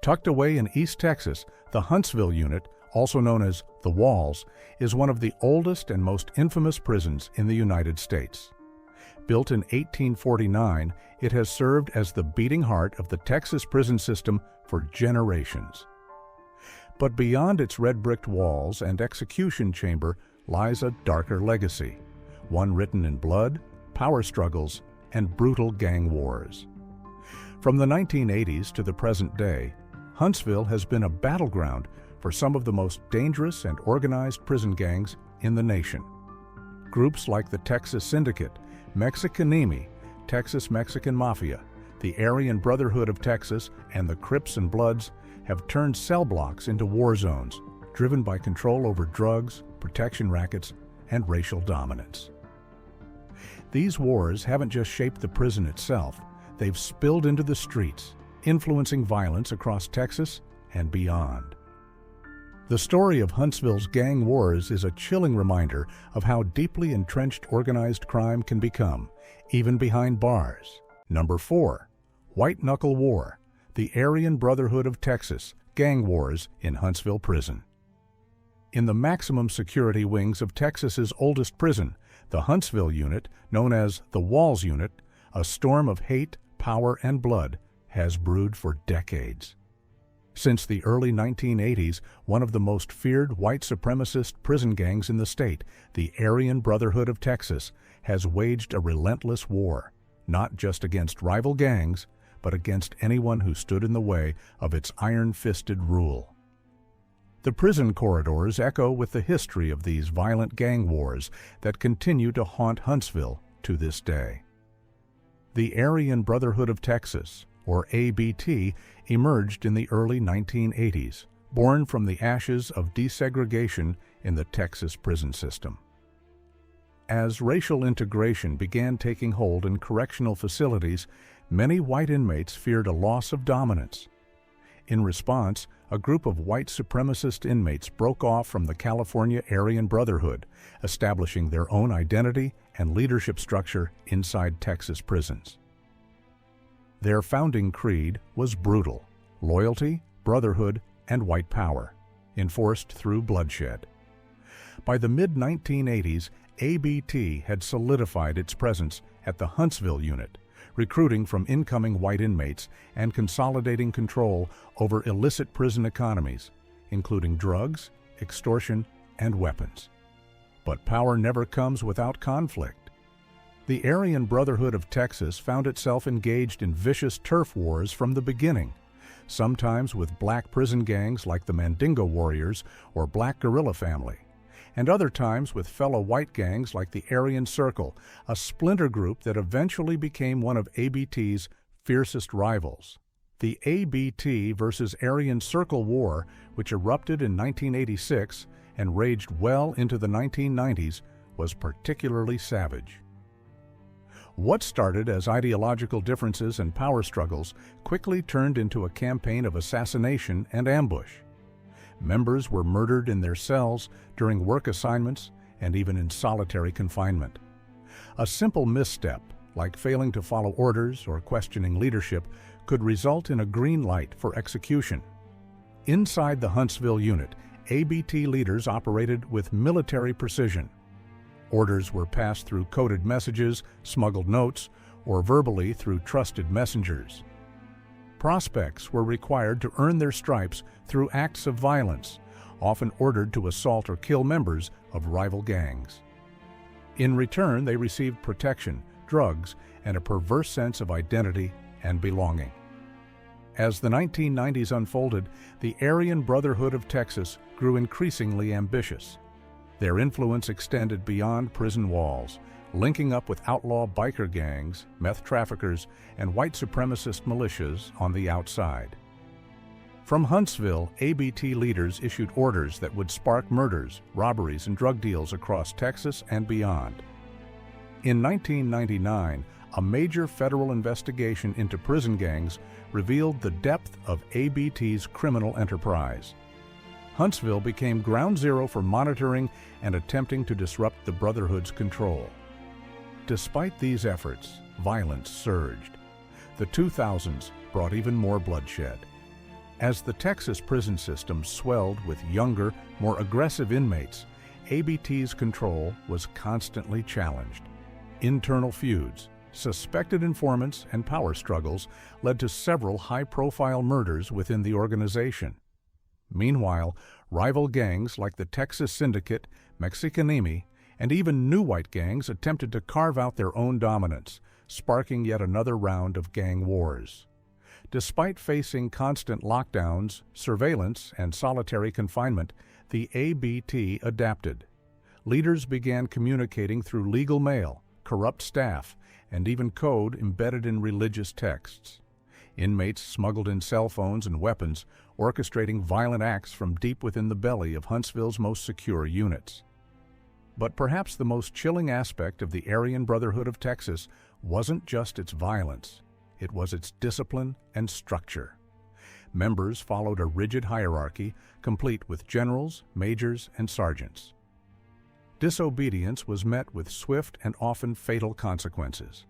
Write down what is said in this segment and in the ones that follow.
Tucked away in East Texas, the Huntsville Unit, also known as the Walls, is one of the oldest and most infamous prisons in the United States. Built in 1849, it has served as the beating heart of the Texas prison system for generations. But beyond its red-bricked walls and execution chamber lies a darker legacy, one written in blood, power struggles, and brutal gang wars. From the 1980s to the present day, Huntsville has been a battleground for some of the most dangerous and organized prison gangs in the nation. Groups like the Texas Syndicate, Mexikanemi, Texas Mexican Mafia, the Aryan Brotherhood of Texas, and the Crips and Bloods have turned cell blocks into war zones, driven by control over drugs, protection rackets, and racial dominance. These wars haven't just shaped the prison itself, they've spilled into the streets, influencing violence across Texas and beyond. The story of Huntsville's gang wars is a chilling reminder of how deeply entrenched organized crime can become, even behind bars. Number 4. White Knuckle War, the Aryan Brotherhood of Texas, gang wars in Huntsville Prison. In the maximum security wings of Texas's oldest prison, the Huntsville Unit, known as the Walls Unit, a storm of hate, power, and blood has brewed for decades. Since the early 1980s, one of the most feared white supremacist prison gangs in the state, the Aryan Brotherhood of Texas, has waged a relentless war, not just against rival gangs, but against anyone who stood in the way of its iron-fisted rule. The prison corridors echo with the history of these violent gang wars that continue to haunt Huntsville to this day. The Aryan Brotherhood of Texas, or ABT, emerged in the early 1980s, born from the ashes of desegregation in the Texas prison system. As racial integration began taking hold in correctional facilities, many white inmates feared a loss of dominance. In response, a group of white supremacist inmates broke off from the California Aryan Brotherhood, establishing their own identity and leadership structure inside Texas prisons. Their founding creed was brutal: loyalty, brotherhood, and white power, enforced through bloodshed. By the mid-1980s, ABT had solidified its presence at the Huntsville Unit, recruiting from incoming white inmates and consolidating control over illicit prison economies, including drugs, extortion, and weapons. But power never comes without conflict. The Aryan Brotherhood of Texas found itself engaged in vicious turf wars from the beginning, sometimes with black prison gangs like the Mandingo Warriors or Black Guerrilla Family, and other times with fellow white gangs like the Aryan Circle, a splinter group that eventually became one of ABT's fiercest rivals. The ABT versus Aryan Circle War, which erupted in 1986 and raged well into the 1990s, was particularly savage. What started as ideological differences and power struggles quickly turned into a campaign of assassination and ambush. Members were murdered in their cells, during work assignments, and even in solitary confinement. A simple misstep, like failing to follow orders or questioning leadership, could result in a green light for execution. Inside the Huntsville Unit, ABT leaders operated with military precision. Orders were passed through coded messages, smuggled notes, or verbally through trusted messengers. Prospects were required to earn their stripes through acts of violence, often ordered to assault or kill members of rival gangs. In return, they received protection, drugs, and a perverse sense of identity and belonging. As the 1990s unfolded, the Aryan Brotherhood of Texas grew increasingly ambitious. Their influence extended beyond prison walls, linking up with outlaw biker gangs, meth traffickers, and white supremacist militias on the outside. From Huntsville, ABT leaders issued orders that would spark murders, robberies, and drug deals across Texas and beyond. In 1999, a major federal investigation into prison gangs revealed the depth of ABT's criminal enterprise. Huntsville became ground zero for monitoring and attempting to disrupt the Brotherhood's control. Despite these efforts, violence surged. The 2000s brought even more bloodshed. As the Texas prison system swelled with younger, more aggressive inmates, ABT's control was constantly challenged. Internal feuds, suspected informants, and power struggles led to several high-profile murders within the organization. Meanwhile, rival gangs like the Texas Syndicate, Mexikanemi, and even new white gangs attempted to carve out their own dominance, sparking yet another round of gang wars. Despite facing constant lockdowns, surveillance, and solitary confinement, the ABT adapted. Leaders began communicating through legal mail, corrupt staff, and even code embedded in religious texts. Inmates smuggled in cell phones and weapons, orchestrating violent acts from deep within the belly of Huntsville's most secure units. But perhaps the most chilling aspect of the Aryan Brotherhood of Texas wasn't just its violence, it was its discipline and structure. Members followed a rigid hierarchy, complete with generals, majors, and sergeants. Disobedience was met with swift and often fatal consequences.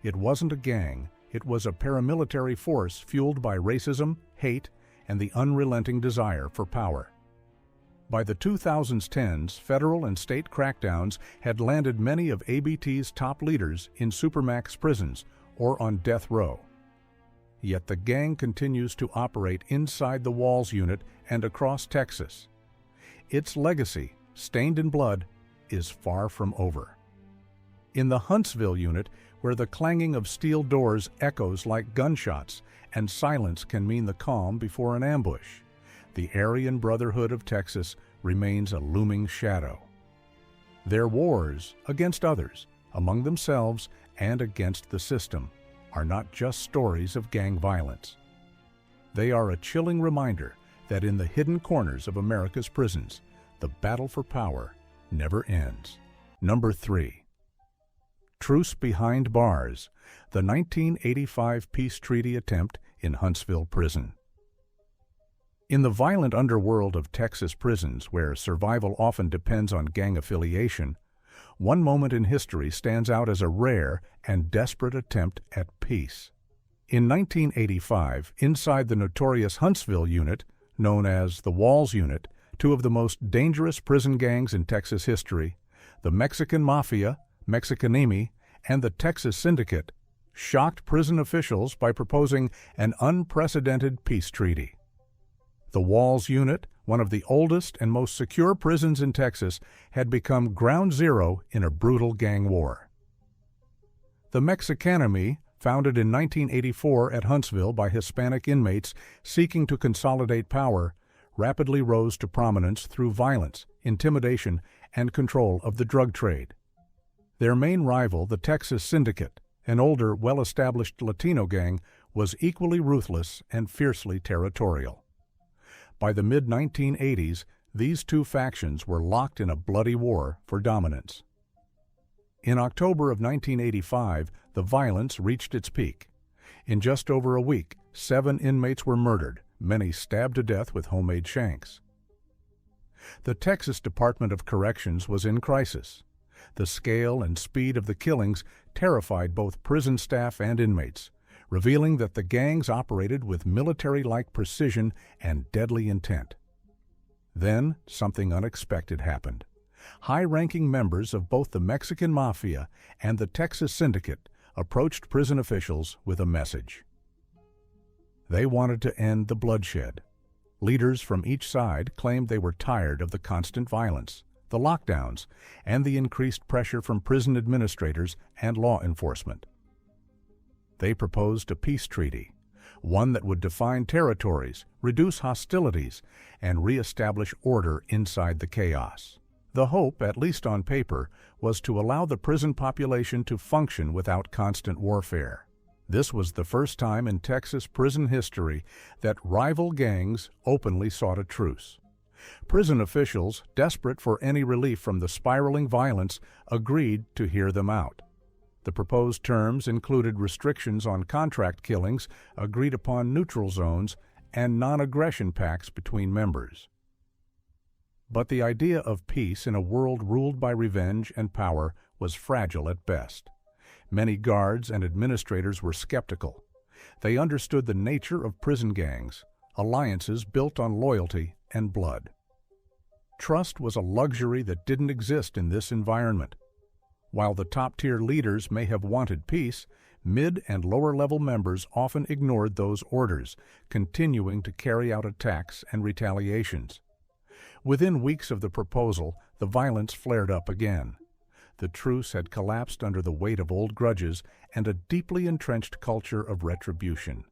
It wasn't a gang, it was a paramilitary force fueled by racism, hate, and the unrelenting desire for power. By the 2010s, federal and state crackdowns had landed many of ABT's top leaders in supermax prisons or on death row. Yet the gang continues to operate inside the Walls Unit and across Texas. Its legacy, stained in blood, is far from over. In the Huntsville Unit, where the clanging of steel doors echoes like gunshots and silence can mean the calm before an ambush, the Aryan Brotherhood of Texas remains a looming shadow. Their wars against others, among themselves, and against the system are not just stories of gang violence. They are a chilling reminder that in the hidden corners of America's prisons, the battle for power never ends. Number 3. Truce Behind Bars, the 1985 peace treaty attempt in Huntsville Prison. In the violent underworld of Texas prisons, where survival often depends on gang affiliation, one moment in history stands out as a rare and desperate attempt at peace. In 1985, inside the notorious Huntsville Unit, known as the Walls Unit, two of the most dangerous prison gangs in Texas history, the Mexican Mafia, Mexikanemi, and the Texas Syndicate, shocked prison officials by proposing an unprecedented peace treaty. The Walls Unit, one of the oldest and most secure prisons in Texas, had become ground zero in a brutal gang war. The Mexikanemi, founded in 1984 at Huntsville by Hispanic inmates seeking to consolidate power, rapidly rose to prominence through violence, intimidation, and control of the drug trade. Their main rival, the Texas Syndicate, an older, well-established Latino gang, was equally ruthless and fiercely territorial. By the mid-1980s, these two factions were locked in a bloody war for dominance. In October of 1985, the violence reached its peak. In just over a week, 7 inmates were murdered, many stabbed to death with homemade shanks. The Texas Department of Corrections was in crisis. The scale and speed of the killings terrified both prison staff and inmates, revealing that the gangs operated with military-like precision and deadly intent. Then, something unexpected happened. High-ranking members of both the Mexican Mafia and the Texas Syndicate approached prison officials with a message. They wanted to end the bloodshed. Leaders from each side claimed they were tired of the constant violence, the lockdowns, and the increased pressure from prison administrators and law enforcement. They proposed a peace treaty, one that would define territories, reduce hostilities, and reestablish order inside the chaos. The hope, at least on paper, was to allow the prison population to function without constant warfare. This was the first time in Texas prison history that rival gangs openly sought a truce. Prison officials, desperate for any relief from the spiraling violence, agreed to hear them out. The proposed terms included restrictions on contract killings, agreed-upon neutral zones, and non-aggression pacts between members. But the idea of peace in a world ruled by revenge and power was fragile at best. Many guards and administrators were skeptical. They understood the nature of prison gangs, alliances built on loyalty and blood. Trust was a luxury that didn't exist in this environment. While the top-tier leaders may have wanted peace, mid- and lower-level members often ignored those orders, continuing to carry out attacks and retaliations. Within weeks of the proposal, the violence flared up again. The truce had collapsed under the weight of old grudges and a deeply entrenched culture of retribution.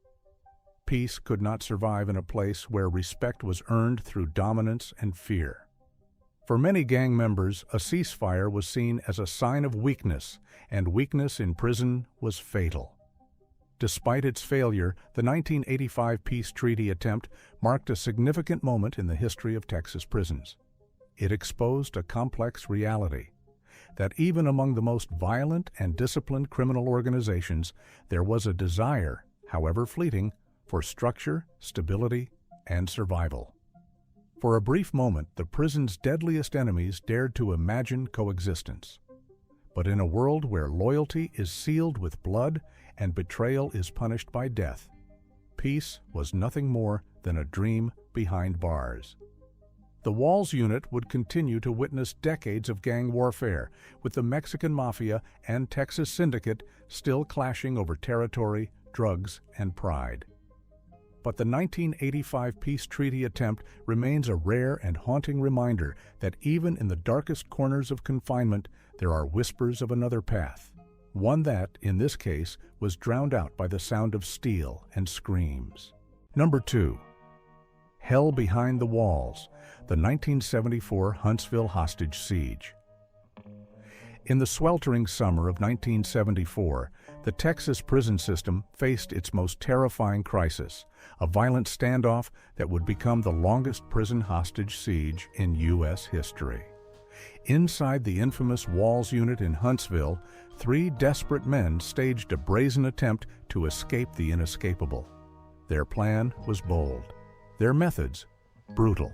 Peace could not survive in a place where respect was earned through dominance and fear. For many gang members, a ceasefire was seen as a sign of weakness, and weakness in prison was fatal. Despite its failure, the 1985 peace treaty attempt marked a significant moment in the history of Texas prisons. It exposed a complex reality, that even among the most violent and disciplined criminal organizations, there was a desire, however fleeting, for structure, stability, and survival. For a brief moment, the prison's deadliest enemies dared to imagine coexistence. But in a world where loyalty is sealed with blood and betrayal is punished by death, peace was nothing more than a dream behind bars. The Walls Unit would continue to witness decades of gang warfare, with the Mexican Mafia and Texas Syndicate still clashing over territory, drugs, and pride. But the 1985 peace treaty attempt remains a rare and haunting reminder that even in the darkest corners of confinement, there are whispers of another path, one that, in this case, was drowned out by the sound of steel and screams. Number 2. Hell Behind the Walls, the 1974 Huntsville hostage siege. In the sweltering summer of 1974, the Texas prison system faced its most terrifying crisis, a violent standoff that would become the longest prison hostage siege in U.S. history. Inside the infamous Walls Unit in Huntsville, 3 desperate men staged a brazen attempt to escape the inescapable. Their plan was bold, their methods brutal,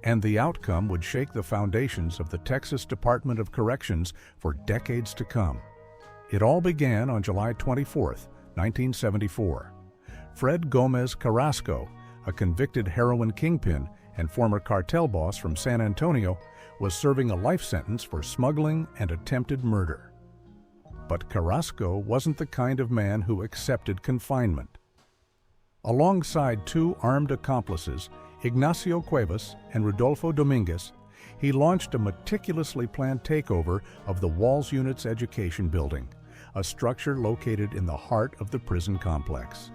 and the outcome would shake the foundations of the Texas Department of Corrections for decades to come. It all began on July 24, 1974. Fred Gomez Carrasco, a convicted heroin kingpin and former cartel boss from San Antonio, was serving a life sentence for smuggling and attempted murder. But Carrasco wasn't the kind of man who accepted confinement. Alongside 2 armed accomplices, Ignacio Cuevas and Rodolfo Dominguez, he launched a meticulously planned takeover of the Walls Unit's education building, a structure located in the heart of the prison complex.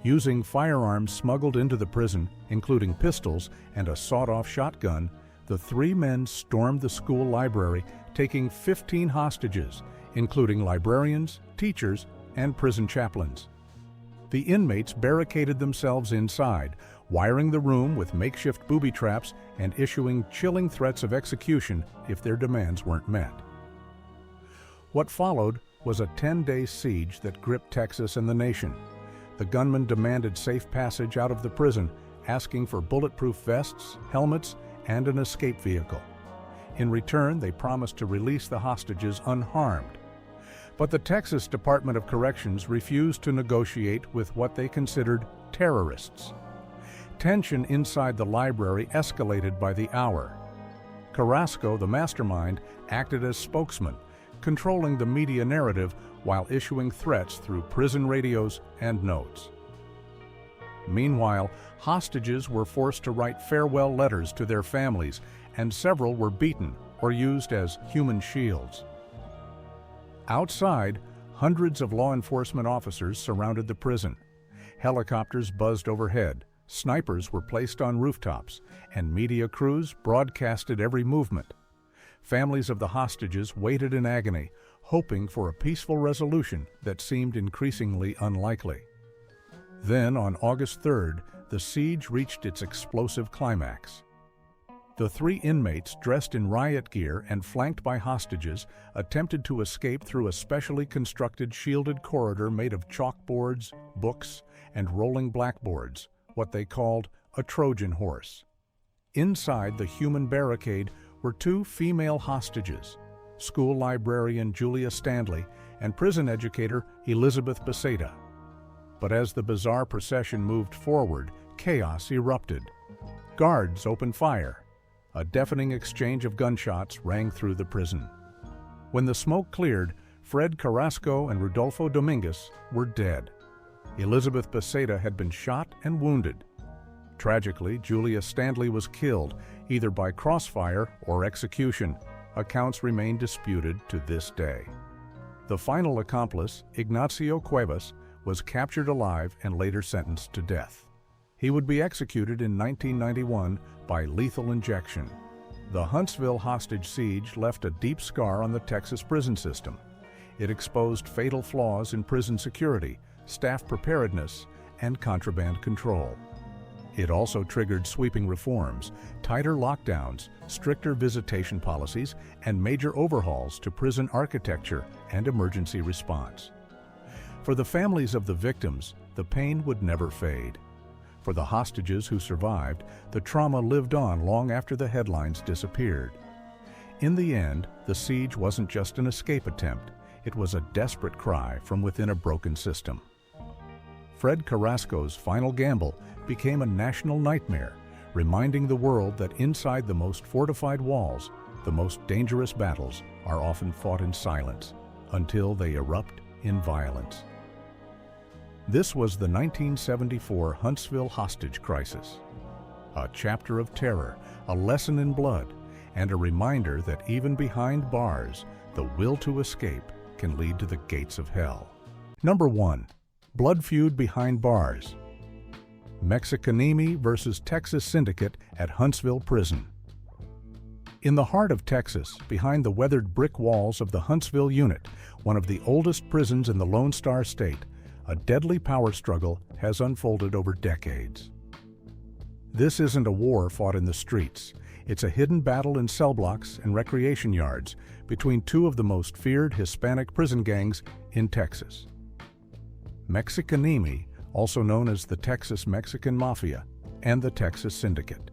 Using firearms smuggled into the prison, including pistols and a sawed-off shotgun, the 3 men stormed the school library, taking 15 hostages, including librarians, teachers, and prison chaplains. The inmates barricaded themselves inside, wiring the room with makeshift booby traps and issuing chilling threats of execution if their demands weren't met. What followed was a 10-day siege that gripped Texas and the nation. The gunmen demanded safe passage out of the prison, asking for bulletproof vests, helmets, and an escape vehicle. In return, they promised to release the hostages unharmed. But the Texas Department of Corrections refused to negotiate with what they considered terrorists. Tension inside the library escalated by the hour. Carrasco, the mastermind, acted as spokesman, controlling the media narrative while issuing threats through prison radios and notes. Meanwhile, hostages were forced to write farewell letters to their families, and several were beaten or used as human shields. Outside, hundreds of law enforcement officers surrounded the prison. Helicopters buzzed overhead, snipers were placed on rooftops, and media crews broadcasted every movement. Families of the hostages waited in agony, hoping for a peaceful resolution that seemed increasingly unlikely. Then, on August 3rd, the siege reached its explosive climax. The 3 inmates, dressed in riot gear and flanked by hostages, attempted to escape through a specially constructed shielded corridor made of chalkboards, books, and rolling blackboards, what they called a Trojan horse. Inside the human barricade were 2 female hostages, school librarian Julia Stanley and prison educator Elizabeth Beceda. But as the bizarre procession moved forward, chaos erupted. Guards opened fire. A deafening exchange of gunshots rang through the prison. When the smoke cleared, Fred Carrasco and Rodolfo Dominguez were dead. Elizabeth Beceda had been shot and wounded. Tragically, Julia Stanley was killed, either by crossfire or execution. Accounts remain disputed to this day. The final accomplice, Ignacio Cuevas, was captured alive and later sentenced to death. He would be executed in 1991 by lethal injection. The Huntsville hostage siege left a deep scar on the Texas prison system. It exposed fatal flaws in prison security, staff preparedness, and contraband control. It also triggered sweeping reforms, tighter lockdowns, stricter visitation policies, and major overhauls to prison architecture and emergency response. For the families of the victims, the pain would never fade. For the hostages who survived, the trauma lived on long after the headlines disappeared. In the end, the siege wasn't just an escape attempt, it was a desperate cry from within a broken system. Fred Carrasco's final gamble became a national nightmare, reminding the world that inside the most fortified walls, the most dangerous battles are often fought in silence until they erupt in violence. This was the 1974 Huntsville hostage crisis. A chapter of terror, a lesson in blood, and a reminder that even behind bars, the will to escape can lead to the gates of hell. Number 1. Blood feud behind bars. Mexikanemi versus Texas Syndicate at Huntsville Prison. In the heart of Texas, behind the weathered brick walls of the Huntsville Unit, one of the oldest prisons in the Lone Star State, a deadly power struggle has unfolded over decades. This isn't a war fought in the streets. It's a hidden battle in cell blocks and recreation yards between two of the most feared Hispanic prison gangs in Texas. Mexikanemi, also known as the Texas Mexican Mafia, and the Texas Syndicate.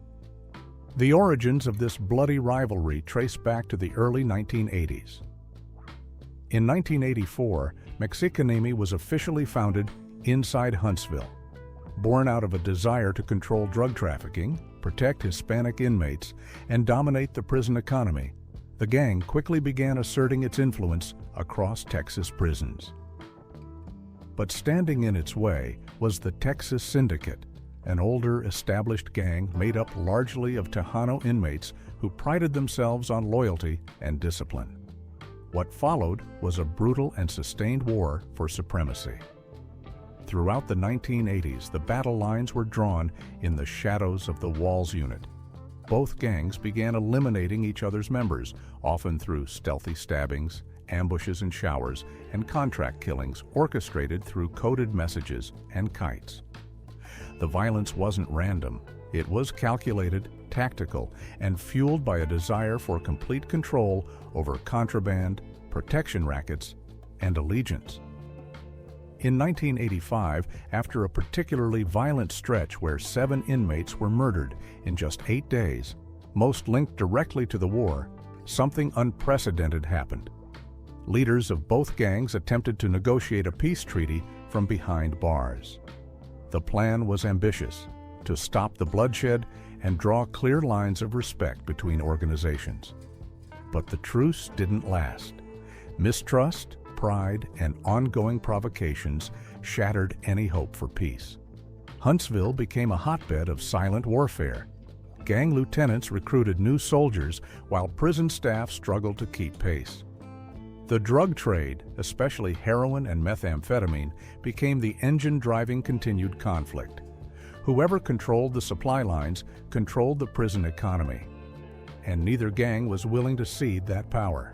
The origins of this bloody rivalry trace back to the early 1980s. In 1984, Mexikanemi was officially founded inside Huntsville. Born out of a desire to control drug trafficking, protect Hispanic inmates, and dominate the prison economy, the gang quickly began asserting its influence across Texas prisons. But standing in its way was the Texas Syndicate, an older, established gang made up largely of Tejano inmates who prided themselves on loyalty and discipline. What followed was a brutal and sustained war for supremacy. Throughout the 1980s, the battle lines were drawn in the shadows of the Walls Unit. Both gangs began eliminating each other's members, often through stealthy stabbings, ambushes in showers, and contract killings orchestrated through coded messages and kites. The violence wasn't random. It was calculated, tactical, and fueled by a desire for complete control over contraband, protection rackets, and allegiance. In 1985, after a particularly violent stretch where 7 inmates were murdered in just 8 days, most linked directly to the war, something unprecedented happened. Leaders of both gangs attempted to negotiate a peace treaty from behind bars. The plan was ambitious: to stop the bloodshed and draw clear lines of respect between organizations. But the truce didn't last. Mistrust, pride, and ongoing provocations shattered any hope for peace. Huntsville became a hotbed of silent warfare. Gang lieutenants recruited new soldiers while prison staff struggled to keep pace. The drug trade, especially heroin and methamphetamine, became the engine driving continued conflict. Whoever controlled the supply lines controlled the prison economy, and neither gang was willing to cede that power.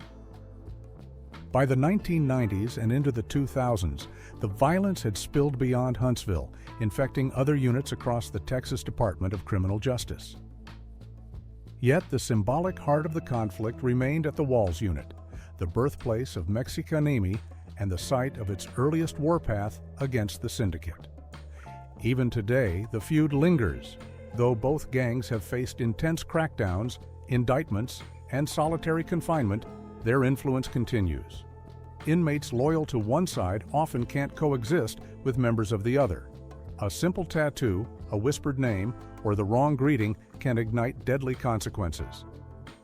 By the 1990s and into the 2000s, the violence had spilled beyond Huntsville, infecting other units across the Texas Department of Criminal Justice. Yet the symbolic heart of the conflict remained at the Walls Unit, the birthplace of Mexikanemi and the site of its earliest warpath against the Syndicate. Even today, the feud lingers, though both gangs have faced intense crackdowns, indictments, and solitary confinement. Their influence continues. Inmates loyal to one side often can't coexist with members of the other. A simple tattoo, a whispered name, or the wrong greeting can ignite deadly consequences.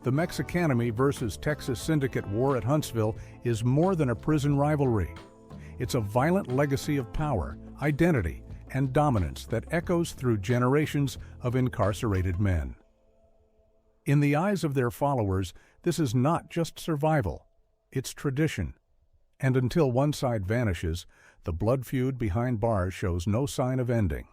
The Mexikanemi versus Texas Syndicate war at Huntsville is more than a prison rivalry. It's a violent legacy of power, identity, and dominance that echoes through generations of incarcerated men. In the eyes of their followers, this is not just survival, it's tradition. And until one side vanishes, the blood feud behind bars shows no sign of ending.